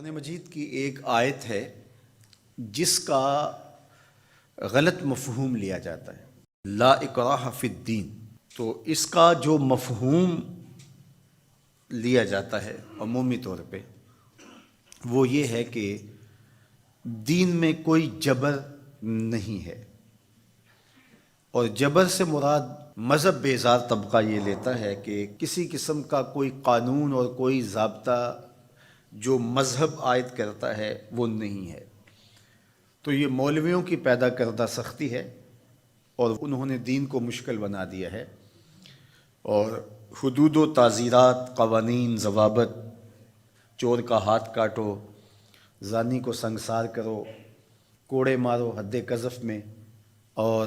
قرآن مجید کی ایک آیت ہے جس کا غلط مفہوم لیا جاتا ہے، لا اکراہ فی الدین۔ تو اس کا جو مفہوم لیا جاتا ہے عمومی طور پہ وہ یہ ہے کہ دین میں کوئی جبر نہیں ہے، اور جبر سے مراد مذہب بیزار طبقہ یہ لیتا ہے کہ کسی قسم کا کوئی قانون اور کوئی ضابطہ جو مذہب عائد کرتا ہے وہ نہیں ہے۔ تو یہ مولویوں کی پیدا کردہ سختی ہے اور انہوں نے دین کو مشکل بنا دیا ہے، اور حدود و تعزیرات، قوانین، ضوابط، چور کا ہاتھ کاٹو، زانی کو سنگسار کرو، کوڑے مارو حد قذف میں، اور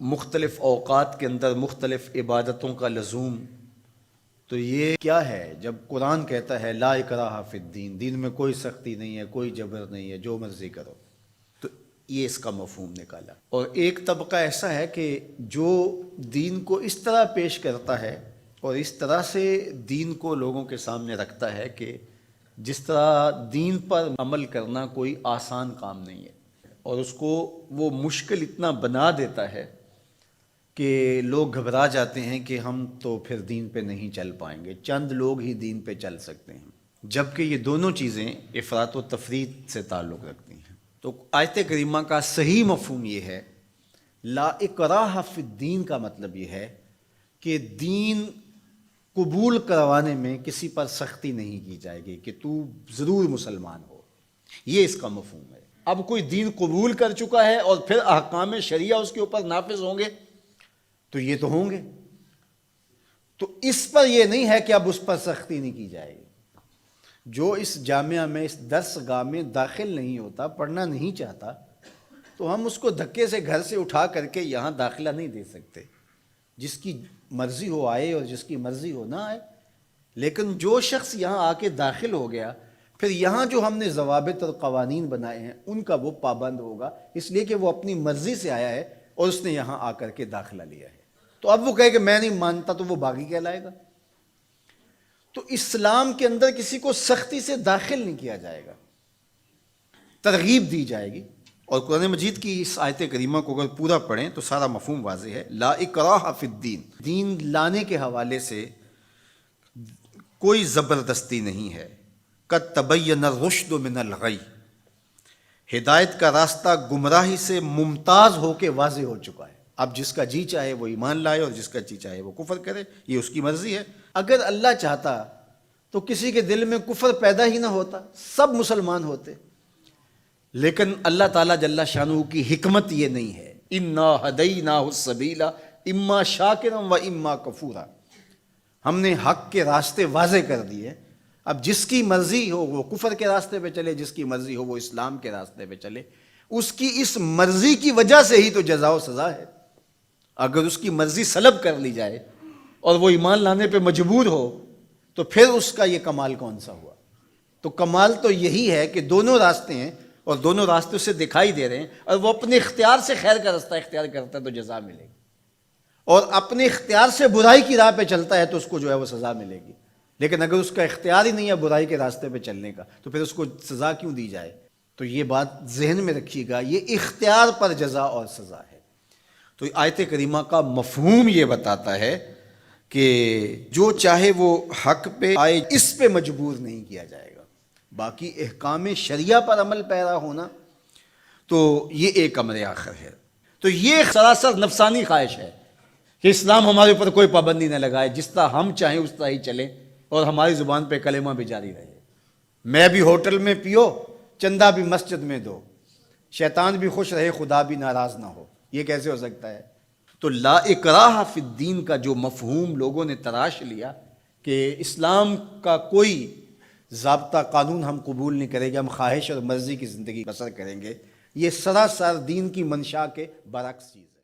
مختلف اوقات کے اندر مختلف عبادتوں کا لزوم۔ تو یہ کیا ہے جب قرآن کہتا ہے لا اکراہ فی الدین، دین میں کوئی سختی نہیں ہے، کوئی جبر نہیں ہے، جو مرضی کرو؟ تو یہ اس کا مفہوم نکالا۔ اور ایک طبقہ ایسا ہے کہ جو دین کو اس طرح پیش کرتا ہے اور اس طرح سے دین کو لوگوں کے سامنے رکھتا ہے کہ جس طرح دین پر عمل کرنا کوئی آسان کام نہیں ہے، اور اس کو وہ مشکل اتنا بنا دیتا ہے کہ لوگ گھبرا جاتے ہیں کہ ہم تو پھر دین پہ نہیں چل پائیں گے، چند لوگ ہی دین پہ چل سکتے ہیں، جبکہ یہ دونوں چیزیں افراط و تفریط سے تعلق رکھتی ہیں۔ تو آیت کریمہ کا صحیح مفہوم یہ ہے، لا اکراہ فی الدین کا مطلب یہ ہے کہ دین قبول کروانے میں کسی پر سختی نہیں کی جائے گی کہ تو ضرور مسلمان ہو، یہ اس کا مفہوم ہے۔ اب کوئی دین قبول کر چکا ہے اور پھر احکام شریعہ اس کے اوپر نافذ ہوں گے تو یہ تو ہوں گے، تو اس پر یہ نہیں ہے کہ اب اس پر سختی نہیں کی جائے گی۔ جو اس جامعہ میں، اس درس گاہ میں داخل نہیں ہوتا، پڑھنا نہیں چاہتا، تو ہم اس کو دھکے سے گھر سے اٹھا کر کے یہاں داخلہ نہیں دے سکتے۔ جس کی مرضی ہو آئے اور جس کی مرضی ہو نہ آئے، لیکن جو شخص یہاں آ کے داخل ہو گیا، پھر یہاں جو ہم نے ضوابط اور قوانین بنائے ہیں ان کا وہ پابند ہوگا، اس لیے کہ وہ اپنی مرضی سے آیا ہے اور اس نے یہاں آ کر کے داخلہ لیا ہے۔ تو اب وہ کہے کہ میں نہیں مانتا، تو وہ باغی کہلائے گا۔ تو اسلام کے اندر کسی کو سختی سے داخل نہیں کیا جائے گا، ترغیب دی جائے گی۔ اور قرآن مجید کی اس آیت کریمہ کو اگر پورا پڑھیں تو سارا مفہوم واضح ہے۔ لا اکراہ فی الدین، دین لانے کے حوالے سے کوئی زبردستی نہیں ہے۔ قد تبین الرشد من الغی، ہدایت کا راستہ گمراہی سے ممتاز ہو کے واضح ہو چکا ہے۔ اب جس کا جی چاہے وہ ایمان لائے اور جس کا جی چاہے وہ کفر کرے، یہ اس کی مرضی ہے۔ اگر اللہ چاہتا تو کسی کے دل میں کفر پیدا ہی نہ ہوتا، سب مسلمان ہوتے، لیکن اللہ تعالیٰ جل شانہ کی حکمت یہ نہیں ہے۔ انا ہدیناہ السبیل اما شاکرا و اما کفورا، ہم نے حق کے راستے واضح کر دیے۔ اب جس کی مرضی ہو وہ کفر کے راستے پہ چلے، جس کی مرضی ہو وہ اسلام کے راستے پہ چلے۔ اس کی اس مرضی کی وجہ سے ہی تو جزا و سزا ہے۔ اگر اس کی مرضی سلب کر لی جائے اور وہ ایمان لانے پہ مجبور ہو تو پھر اس کا یہ کمال کون سا ہوا؟ تو کمال تو یہی ہے کہ دونوں راستے ہیں اور دونوں راستے سے دکھائی دے رہے ہیں، اور وہ اپنے اختیار سے خیر کا راستہ اختیار کرتا ہے تو جزا ملے گی، اور اپنے اختیار سے برائی کی راہ پہ چلتا ہے تو اس کو جو ہے وہ سزا ملے گی۔ لیکن اگر اس کا اختیار ہی نہیں ہے برائی کے راستے پہ چلنے کا تو پھر اس کو سزا کیوں دی جائے؟ تو یہ بات ذہن میں رکھیے گا، یہ اختیار پر جزا اور سزا ہے۔ تو آیت کریمہ کا مفہوم یہ بتاتا ہے کہ جو چاہے وہ حق پہ آئے، اس پہ مجبور نہیں کیا جائے گا۔ باقی احکام شریعہ پر عمل پیرا ہونا تو یہ ایک امر آخر ہے۔ تو یہ سراسر نفسانی خواہش ہے کہ اسلام ہمارے اوپر کوئی پابندی نہ لگائے، جس طرح ہم چاہیں اس طرح ہی چلیں اور ہماری زبان پہ کلمہ بھی جاری رہے۔ میں بھی ہوٹل میں پیو، چندہ بھی مسجد میں دو، شیطان بھی خوش رہے، خدا بھی ناراض نہ ہو، یہ کیسے ہو سکتا ہے؟ تو لا اکراہ فی الدین کا جو مفہوم لوگوں نے تراش لیا کہ اسلام کا کوئی ضابطہ قانون ہم قبول نہیں کریں گے، ہم خواہش اور مرضی کی زندگی بسر کریں گے، یہ سراسر دین کی منشا کے برعکس چیز ہے۔